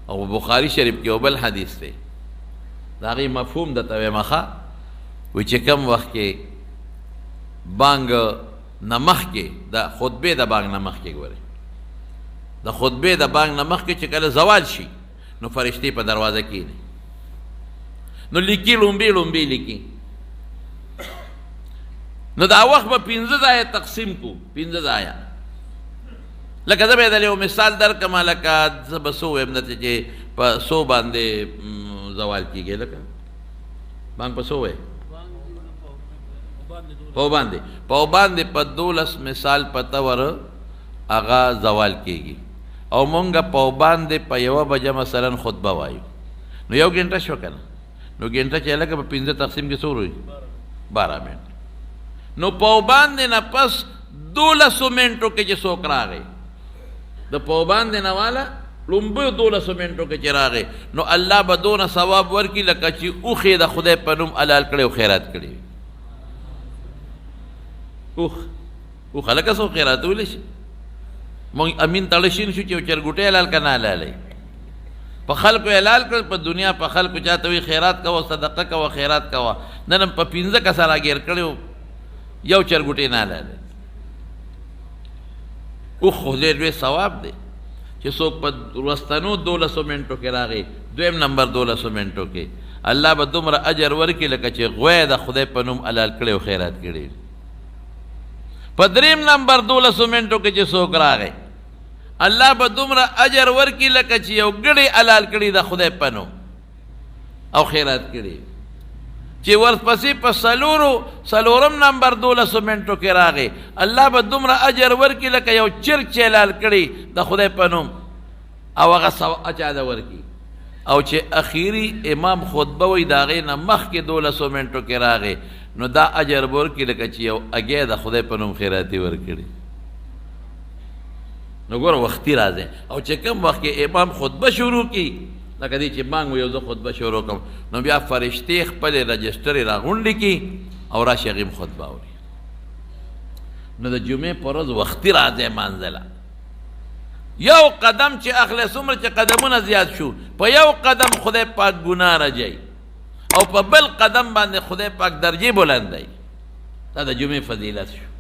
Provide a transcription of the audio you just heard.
او بخاری شریف کې بل حدیث دی دا غي مفهوم د توې مخه وی چې کم وخت کې بانګ نمخ کې د خطبه د بانګ نمخ کې ګوره د خطبه د بانګ نمخ کې چې کله زوال شي نو فرشتي په دروازه کې دي نو لیکي لومبي لیکي نو دا وخت په 15 ځای تقسیم کو 15 ځای لکه زه به د یو مثال درکم لکه زه به سو ابن ته چې په 100 باندې زوال کیږي لکه بانګ په 100 وای په باندې په 12 مثال پته ور اغا زوال کیږي او مونږه په باندې په یو بجه مثلا خطبه وایو نو یو غنټه شو کنه نو غنټه چې لکه په 15 تقسیم کې څو وي 12 منټ نو په باندې نه پس 12 منټو کې چې څوک راغی د په باندې نه والا لومبه 12 منټو کې چې راغی نو الله به دونه ثواب ورکړي لکه چې اوخې د خدای په نوم حلال کړي او خیرات کړي او خلک سو خیرات ولې شي مونږ امین تړشین شو چې چرګوټه حلال کنه حلال په خلکو حلال کړ په دنیا په خلکو چاته وی خیرات کوه صدقه کوه خیرات کوه نن په 15 کسره غیر کړو یو چرګوټه نه حلال او خو دې ثواب دی چې څوک په ورستنو 1200 منټو کې راغی دویم نمبر 1200 منټو کې الله به دومره اجر ورکړي لکه چې غوی د خدای په نوم حلال کړي او خیرات کړي په دریم نمبر 1200 منټو کې چې څوک راغی الله به دومره اجر ورکړي لکه چې یو ګړی حلال کړي د خدای په نوم او خیرات کړي چې ورپسې په څلورم نمبر 1200 منټو کې راغی الله به دومره اجر ورکړي لکه یو چرګ چې حلال کړي د خدای په نوم او هغه اچا ده ورکړي او چې اخیری امام خطبه وی د هغې نه مخکې 1200 منټو کې راغی نو دا اجر به ورکړي لکه چې یو اګی د خدای په نوم خیراتي ورکړي نو ګوره وختي راځي او چې کوم وخت کې امام خطبه شروع کړي لکه دی چې مانګ یو زه خطبه شروع کوم نو بیا فرشتې خپل رجسټر راغونډي کی او راشي غیم خطبه اوري نو د جمعې پر ورځ وختي راځي مانځله یو قدم چې اخلي څومره چې قدمونه زیات شو په یو قدم خدای پاک ګناه راځي او په بل قدم باندې خدای پاک درجه بلندای دا د جمعې فضیلت شو